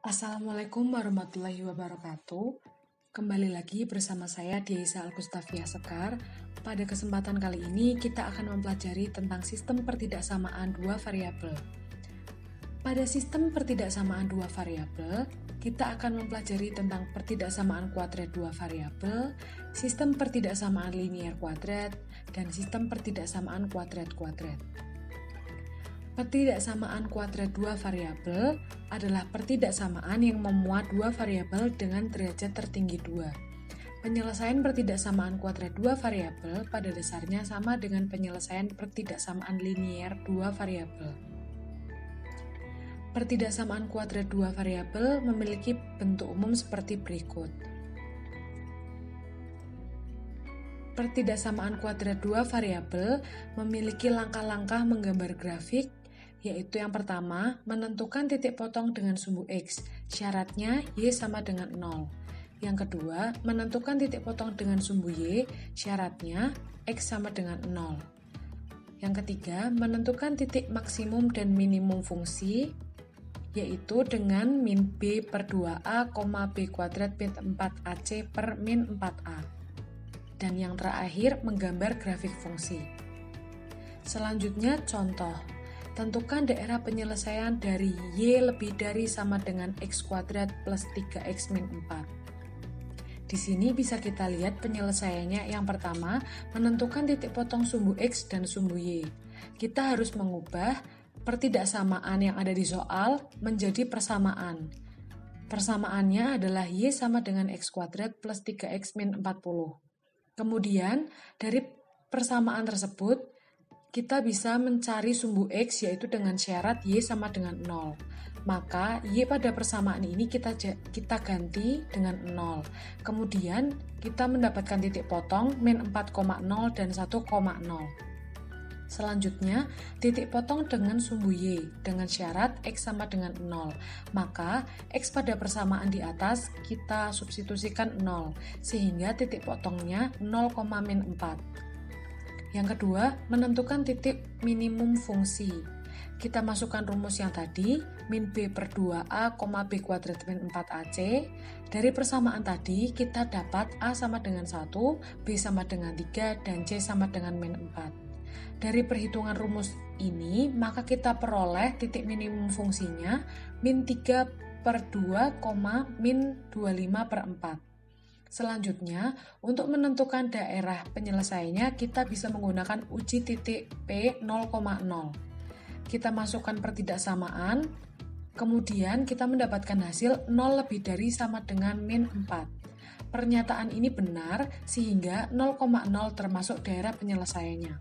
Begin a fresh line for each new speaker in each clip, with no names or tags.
Assalamualaikum warahmatullahi wabarakatuh. Kembali lagi bersama saya Diaisa Algustafia Sekar. Pada kesempatan kali ini kita akan mempelajari tentang sistem pertidaksamaan dua variabel. Pada sistem pertidaksamaan dua variabel, kita akan mempelajari tentang pertidaksamaan kuadrat dua variabel, sistem pertidaksamaan linier kuadrat, dan sistem pertidaksamaan kuadrat-kuadrat. Pertidaksamaan kuadrat dua variabel adalah pertidaksamaan yang memuat dua variabel dengan derajat tertinggi 2. Penyelesaian pertidaksamaan kuadrat dua variabel pada dasarnya sama dengan penyelesaian pertidaksamaan linier dua variabel. Pertidaksamaan kuadrat dua variabel memiliki bentuk umum seperti berikut. Pertidaksamaan kuadrat dua variabel memiliki langkah-langkah menggambar grafik, yaitu yang pertama, menentukan titik potong dengan sumbu X, syaratnya Y sama dengan 0. Yang kedua, menentukan titik potong dengan sumbu Y, syaratnya X sama dengan 0. Yang ketiga, menentukan titik maksimum dan minimum fungsi, yaitu dengan min B per 2A, B kuadrat min 4AC per min 4A. Dan yang terakhir, menggambar grafik fungsi. Selanjutnya, contoh. Tentukan daerah penyelesaian dari Y lebih dari sama dengan X kuadrat plus 3X min 4. Di sini bisa kita lihat penyelesaiannya. Yang pertama, menentukan titik potong sumbu X dan sumbu Y. Kita harus mengubah pertidaksamaan yang ada di soal menjadi persamaan. Persamaannya adalah Y sama dengan X kuadrat plus 3X min 40. Kemudian, dari persamaan tersebut, kita bisa mencari sumbu X yaitu dengan syarat Y sama dengan 0. Maka Y pada persamaan ini kita ganti dengan 0. Kemudian kita mendapatkan titik potong min 4,0 dan 1,0. Selanjutnya titik potong dengan sumbu Y dengan syarat X sama dengan 0. Maka X pada persamaan di atas kita substitusikan 0 sehingga titik potongnya 0, min 4. Yang kedua, menentukan titik minimum fungsi. Kita masukkan rumus yang tadi, min B per 2A, B kuadrat min 4AC. Dari persamaan tadi, kita dapat A sama dengan 1, B sama dengan 3, dan C sama dengan min 4. Dari perhitungan rumus ini, maka kita peroleh titik minimum fungsinya, min 3 per 2, min 25 per 4. Selanjutnya, untuk menentukan daerah penyelesaiannya, kita bisa menggunakan uji titik P 0,0. Kita masukkan pertidaksamaan, kemudian kita mendapatkan hasil 0 lebih dari sama dengan min 4. Pernyataan ini benar, sehingga 0,0 termasuk daerah penyelesaiannya.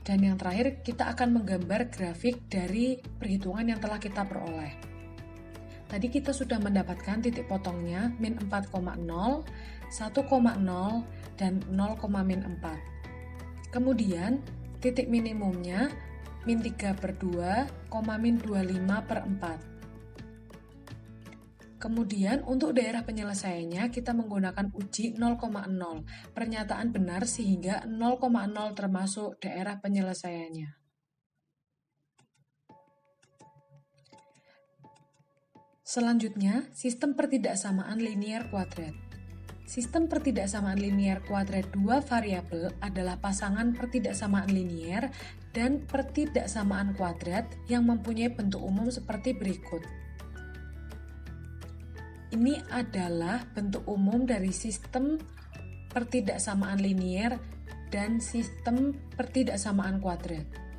Dan yang terakhir, kita akan menggambar grafik dari perhitungan yang telah kita peroleh. Tadi kita sudah mendapatkan titik potongnya min 4,0, 1,0, dan 0, min 4. Kemudian titik minimumnya min 3 per 2, min 25 per 4. Kemudian untuk daerah penyelesaiannya kita menggunakan uji 0,0. Pernyataan benar sehingga 0,0 termasuk daerah penyelesaiannya. Selanjutnya, sistem pertidaksamaan linier kuadrat. Sistem pertidaksamaan linier kuadrat dua variabel adalah pasangan pertidaksamaan linier dan pertidaksamaan kuadrat yang mempunyai bentuk umum seperti berikut. Ini adalah bentuk umum dari sistem pertidaksamaan linier dan sistem pertidaksamaan kuadrat.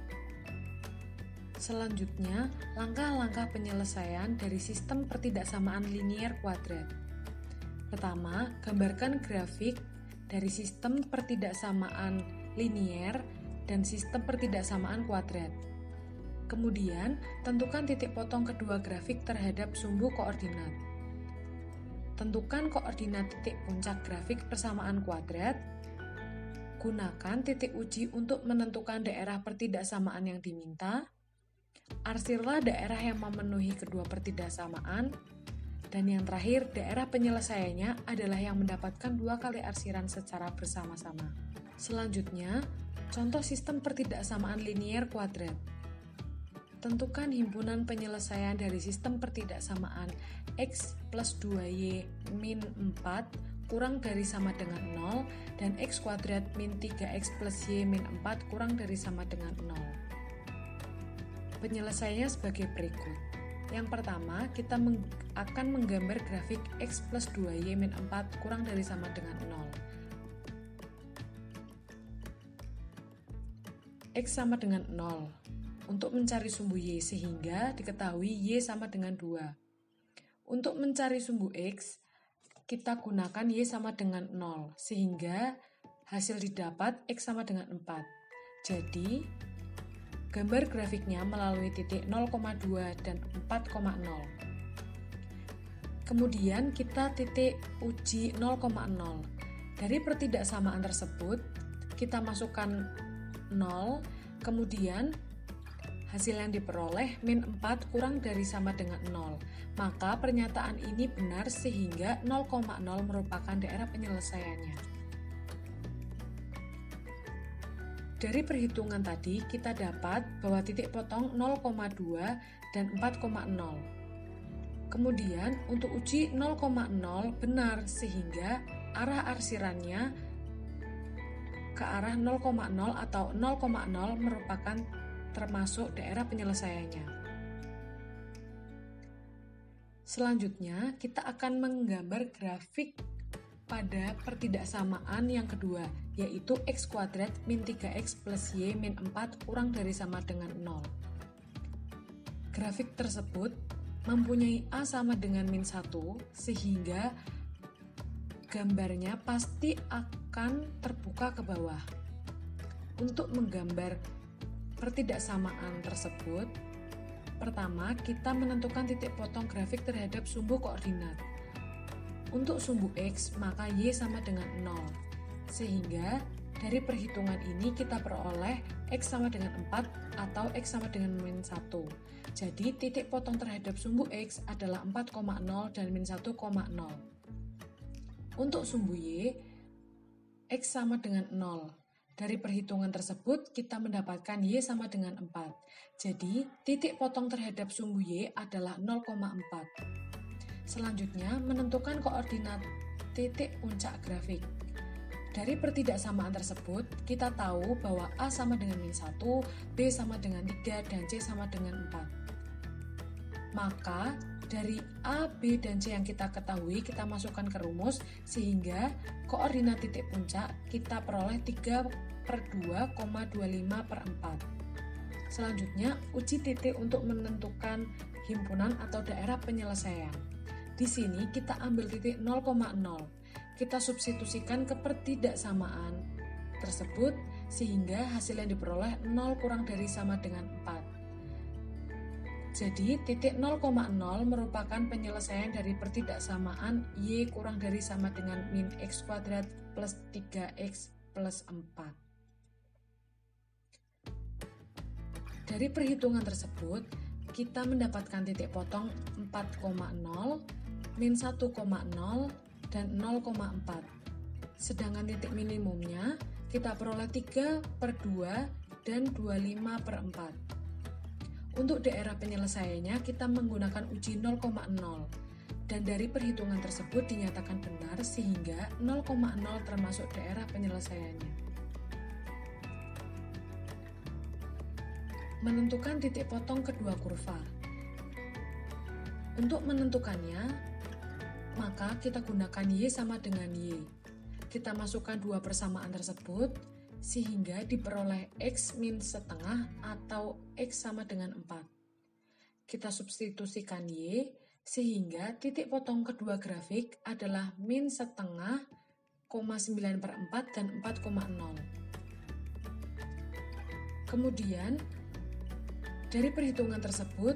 Selanjutnya, langkah-langkah penyelesaian dari sistem pertidaksamaan linier kuadrat. Pertama, gambarkan grafik dari sistem pertidaksamaan linier dan sistem pertidaksamaan kuadrat. Kemudian, tentukan titik potong kedua grafik terhadap sumbu koordinat. Tentukan koordinat titik puncak grafik persamaan kuadrat. Gunakan titik uji untuk menentukan daerah pertidaksamaan yang diminta. Arsirlah daerah yang memenuhi kedua pertidaksamaan, dan yang terakhir, daerah penyelesaiannya adalah yang mendapatkan 2 kali arsiran secara bersama-sama. Selanjutnya, contoh sistem pertidaksamaan linier kuadrat. Tentukan himpunan penyelesaian dari sistem pertidaksamaan X plus 2Y min 4 kurang dari sama dengan 0 dan X kuadrat min 3X plus Y min 4 kurang dari sama dengan 0. Penyelesaiannya sebagai berikut. Yang pertama, kita akan menggambar grafik X plus 2Y min 4 kurang dari sama dengan 0. X sama dengan 0 untuk mencari sumbu Y sehingga diketahui Y sama dengan 2. Untuk mencari sumbu X, kita gunakan Y sama dengan 0 sehingga hasil didapat X sama dengan 4. Jadi, gambar grafiknya melalui titik 0,2 dan 4,0. Kemudian kita titik uji 0,0. Dari pertidaksamaan tersebut, kita masukkan 0, kemudian hasil yang diperoleh min 4 kurang dari sama dengan 0. Maka pernyataan ini benar sehingga 0,0 merupakan daerah penyelesaiannya. Dari perhitungan tadi, kita dapat bahwa titik potong 0,2 dan 4,0. Kemudian, untuk uji 0,0 benar sehingga arah arsirannya ke arah 0,0 atau 0,0 merupakan termasuk daerah penyelesaiannya. Selanjutnya, kita akan menggambar grafik pada pertidaksamaan yang kedua, yaitu X kuadrat min 3X plus Y min 4 kurang dari sama dengan 0. Grafik tersebut mempunyai A sama dengan min 1, sehingga gambarnya pasti akan terbuka ke bawah. Untuk menggambar pertidaksamaan tersebut, pertama kita menentukan titik potong grafik terhadap sumbu koordinat. Untuk sumbu X, maka Y sama dengan 0. Sehingga dari perhitungan ini kita peroleh X sama dengan 4 atau X sama dengan min 1. Jadi titik potong terhadap sumbu X adalah 4,0 dan min 1,0. Untuk sumbu Y, X sama dengan 0. Dari perhitungan tersebut, kita mendapatkan Y sama dengan 4. Jadi, titik potong terhadap sumbu Y adalah 0,4. Selanjutnya, menentukan koordinat titik puncak grafik. Dari pertidaksamaan tersebut, kita tahu bahwa A sama dengan min 1, B sama dengan 3, dan C sama dengan 4. Maka, dari A, B, dan C yang kita ketahui, kita masukkan ke rumus, sehingga koordinat titik puncak kita peroleh 3/2,25/4. Selanjutnya, uji titik untuk menentukan himpunan atau daerah penyelesaian. Di sini kita ambil titik 0,0. Kita substitusikan ke pertidaksamaan tersebut, sehingga hasil yang diperoleh 0 kurang dari sama dengan 4. Jadi, titik 0,0 merupakan penyelesaian dari pertidaksamaan Y kurang dari sama dengan min X kuadrat plus 3X plus 4. Dari perhitungan tersebut, kita mendapatkan titik potong 4,0, min 1,0, dan 0,4. Sedangkan titik minimumnya kita peroleh 3/2 dan 25/4. Untuk daerah penyelesaiannya, kita menggunakan uji 0,0. Dan dari perhitungan tersebut dinyatakan benar sehingga 0,0 termasuk daerah penyelesaiannya. Menentukan titik potong kedua kurva. Untuk menentukannya, maka kita gunakan Y sama dengan Y. Kita masukkan dua persamaan tersebut, sehingga diperoleh X min setengah atau X sama dengan 4. Kita substitusikan Y, sehingga titik potong kedua grafik adalah min setengah, 9/4 dan 4,0. Kemudian, dari perhitungan tersebut,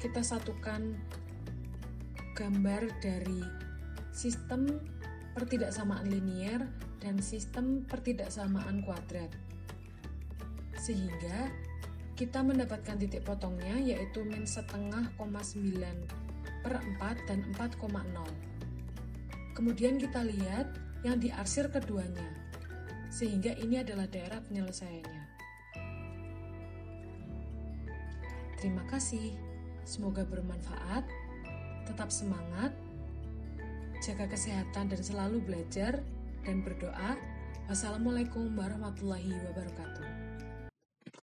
kita satukan gambar dari sistem pertidaksamaan linier dan sistem pertidaksamaan kuadrat. Sehingga kita mendapatkan titik potongnya yaitu min setengah, 9/4 dan 4,0. Kemudian kita lihat yang diarsir keduanya. Sehingga ini adalah daerah penyelesaiannya. Terima kasih. Semoga bermanfaat. Tetap semangat. Jaga kesehatan dan selalu belajar dan berdoa. Wassalamualaikum warahmatullahi wabarakatuh.